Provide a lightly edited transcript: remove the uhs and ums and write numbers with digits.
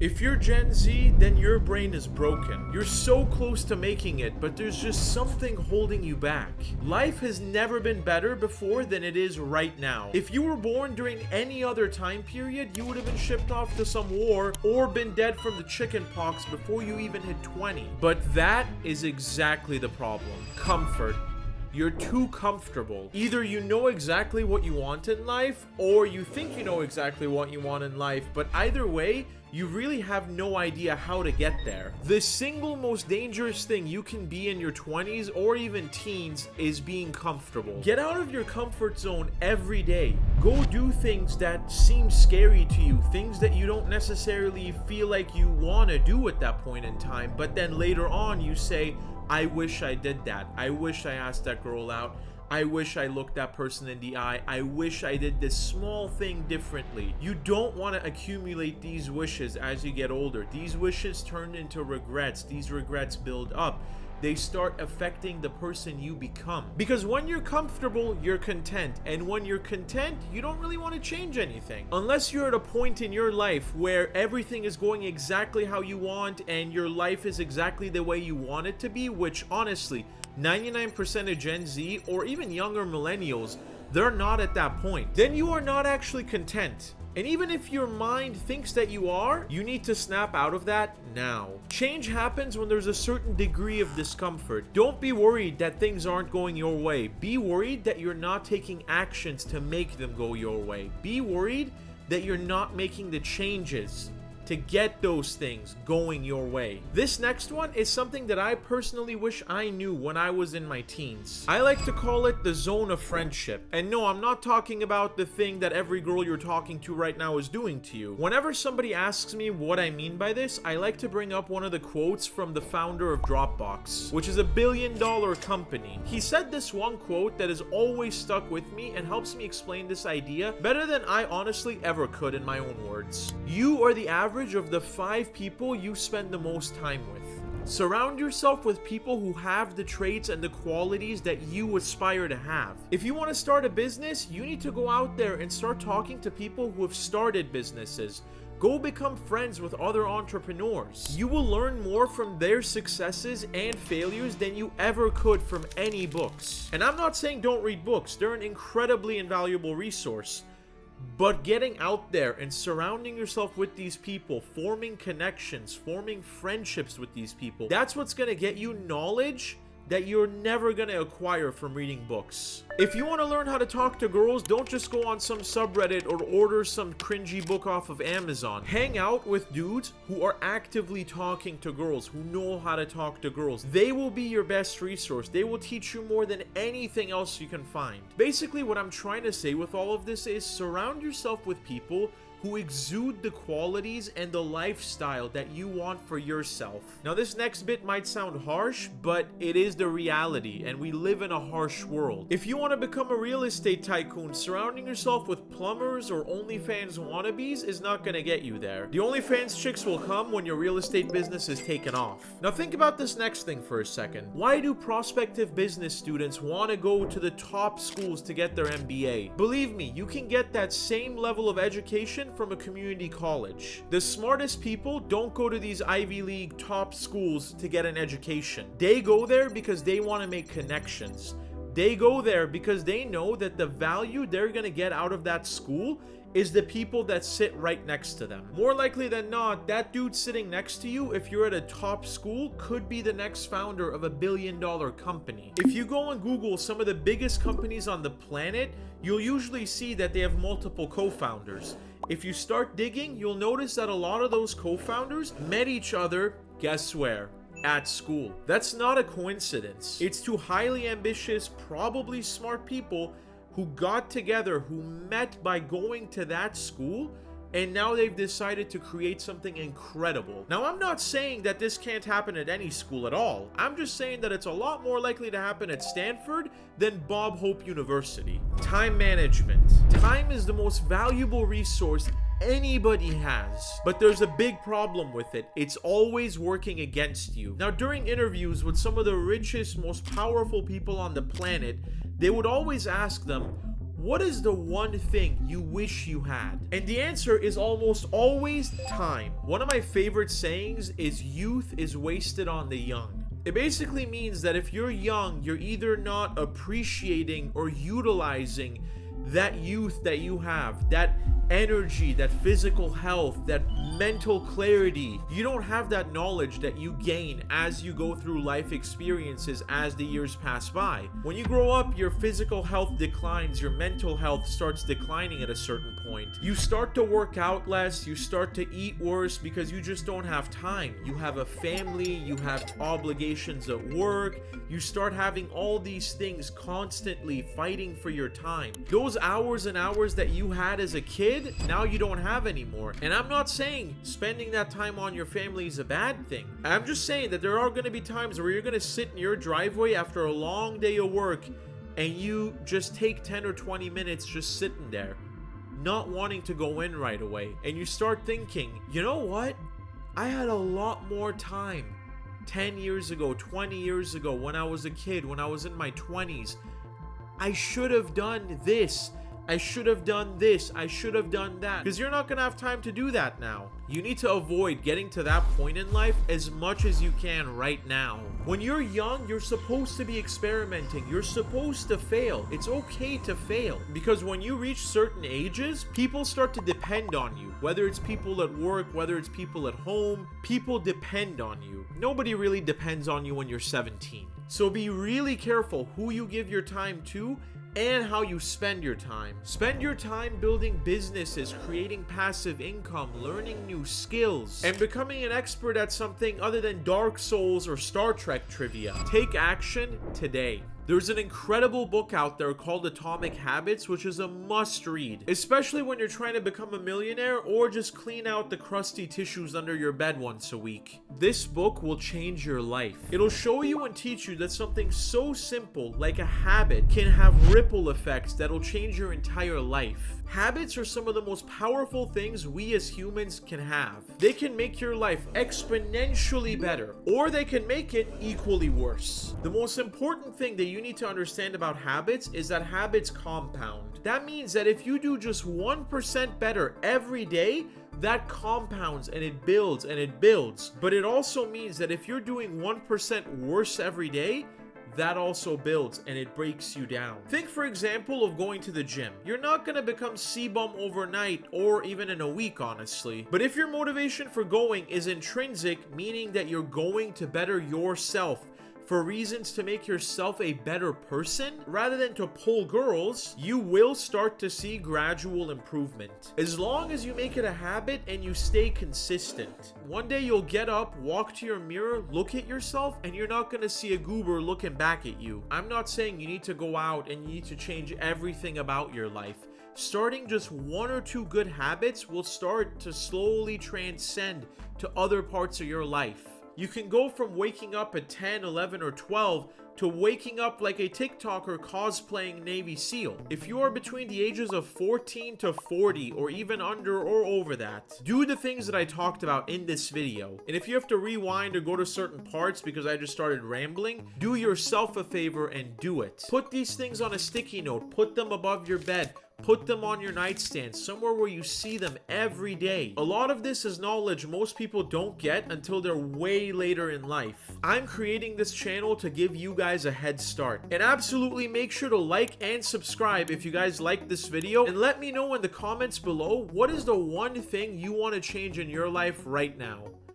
If you're Gen Z, then your brain is broken. You're so close to making it, but there's just something holding you back. Life has never been better before than it is right now. If you were born during any other time period, you would have been shipped off to some war or been dead from the chicken pox before you even hit 20. But that is exactly the problem. Comfort. You're too comfortable. Either you know exactly what you want in life, or you think you know exactly what you want in life, but either way, you really have no idea how to get there. The single most dangerous thing you can be in your 20s or even teens is being comfortable. Get out of your comfort zone every day. Go do things that seem scary to you, things that you don't necessarily feel like you want to do at that point in time, but then later on you say, I wish I did that. I wish I asked that girl out. I wish I looked that person in the eye. I wish I did this small thing differently. You don't want to accumulate these wishes as you get older. These wishes turn into regrets. These regrets build up. They start affecting the person you become. Because when you're comfortable, you're content. And when you're content, you don't really want to change anything. Unless you're at a point in your life where everything is going exactly how you want and your life is exactly the way you want it to be, which honestly, 99% of Gen Z or even younger millennials, they're not at that point. Then you are not actually content. And even if your mind thinks that you are, you need to snap out of that now. Change happens when there's a certain degree of discomfort. Don't be worried that things aren't going your way. Be worried that you're not taking actions to make them go your way. Be worried that you're not making the changes to get those things going your way. This next one is something that I personally wish I knew when I was in my teens. I like to call it the zone of friendship. And no, I'm not talking about the thing that every girl you're talking to right now is doing to you. Whenever somebody asks me what I mean by this, I like to bring up one of the quotes from the founder of Dropbox, which is a billion-dollar company. He said this one quote that has always stuck with me and helps me explain this idea better than I honestly ever could in my own words. You are the average of the 5 people you spend the most time with. Surround yourself with people who have the traits and the qualities that you aspire to have. If you want to start a business, you need to go out there and start talking to people who have started businesses. Go become friends with other entrepreneurs. You will learn more from their successes and failures than you ever could from any books. And I'm not saying don't read books. They're an incredibly invaluable resource. But getting out there and surrounding yourself with these people, forming connections, forming friendships with these people, that's what's going to get you knowledge that you're never going to acquire from reading books. If you want to learn how to talk to girls, don't just go on some subreddit or order some cringy book off of Amazon. Hang out with dudes who are actively talking to girls, who know how to talk to girls. They will be your best resource. They will teach you more than anything else you can find. Basically, what I'm trying to say with all of this is surround yourself with people who exude the qualities and the lifestyle that you want for yourself. Now, this next bit might sound harsh, but it is the reality, and we live in a harsh world. If you want to become a real estate tycoon, surrounding yourself with plumbers or OnlyFans wannabes is not going to get you there. The OnlyFans chicks will come when your real estate business is taken off. Now, think about this next thing for a second. Why do prospective business students want to go to the top schools to get their MBA? Believe me, you can get that same level of education from a community college. The smartest people don't go to these Ivy League top schools to get an education. They go there because they want to make connections. They go there because they know that the value they're going to get out of that school is the people that sit right next to them. More likely than not, that dude sitting next to you, if you're at a top school, could be the next founder of a billion-dollar company. If you go on Google some of the biggest companies on the planet, you'll usually see that they have multiple co-founders. If you start digging, you'll notice that a lot of those co-founders met each other, guess where? At school. That's not a coincidence. It's two highly ambitious, probably smart people who got together, who met by going to that school, and now they've decided to create something incredible. Now, I'm not saying that this can't happen at any school at all. I'm just saying that it's a lot more likely to happen at Stanford than Bob Hope University. Time management. Time is the most valuable resource anybody has, but there's a big problem with it. It's always working against you. Now, during interviews with some of the richest, most powerful people on the planet, they would always ask them, What is the one thing you wish you had? And the answer is almost always time. One of my favorite sayings is youth is wasted on the young. It basically means that if you're young, you're either not appreciating or utilizing that youth that you have, that energy, that physical health, that mental clarity. You don't have that knowledge that you gain as you go through life experiences as the years pass by. When you grow up, your physical health declines, your mental health starts declining at a certain point. You start to work out less, you start to eat worse because you just don't have time. You have a family, you have obligations at work, you start having all these things constantly fighting for your time. Those hours and hours that you had as a kid, now you don't have anymore. And I'm not saying spending that time on your family is a bad thing. I'm just saying that there are going to be times where you're going to sit in your driveway after a long day of work and you just take 10 or 20 minutes just sitting there, not wanting to go in right away. And you start thinking, you know what? I had a lot more time 10 years ago, 20 years ago, when I was a kid, when I was in my 20s. I should have done this. I should have done this. I should have done that. Because you're not going to have time to do that now. You need to avoid getting to that point in life as much as you can right now. When you're young, you're supposed to be experimenting. You're supposed to fail. It's okay to fail. Because when you reach certain ages, people start to depend on you. Whether it's people at work, whether it's people at home, people depend on you. Nobody really depends on you when you're 17. So be really careful who you give your time to and how you spend your time. Spend your time building businesses, creating passive income, learning new skills, and becoming an expert at something other than Dark Souls or Star Trek trivia. Take action today. There's an incredible book out there called Atomic Habits, which is a must read, especially when you're trying to become a millionaire or just clean out the crusty tissues under your bed once a week. This book will change your life. It'll show you and teach you that something so simple like a habit can have ripple effects that'll change your entire life. Habits are some of the most powerful things we as humans can have. They can make your life exponentially better, or they can make it equally worse. The most important thing that you need to understand about habits is that habits compound. That means that if you do just 1% better every day, that compounds and it builds and it builds. But it also means that if you're doing 1% worse every day, that also builds and it breaks you down. Think, for example, of going to the gym. You're not going to become C-bum overnight or even in a week, honestly. But if your motivation for going is intrinsic, meaning that you're going to better yourself for reasons to make yourself a better person rather than to pull girls, you will start to see gradual improvement. As long as you make it a habit and you stay consistent. One day you'll get up, walk to your mirror, look at yourself, and you're not going to see a goober looking back at you. I'm not saying you need to go out and you need to change everything about your life. Starting just 1 or 2 good habits will start to slowly transcend to other parts of your life. You can go from waking up at 10, 11, or 12 to waking up like a TikToker cosplaying Navy SEAL. If you are between the ages of 14 to 40 or even under or over that, do the things that I talked about in this video. And if you have to rewind or go to certain parts because I just started rambling, do yourself a favor and do it. Put these things on a sticky note, put them above your bed, put them on your nightstand, somewhere where you see them every day. A lot of this is knowledge most people don't get until they're way later in life. I'm creating this channel to give you guys a head start. And absolutely make sure to like and subscribe if you guys like this video. And let me know in the comments below, what is the one thing you want to change in your life right now?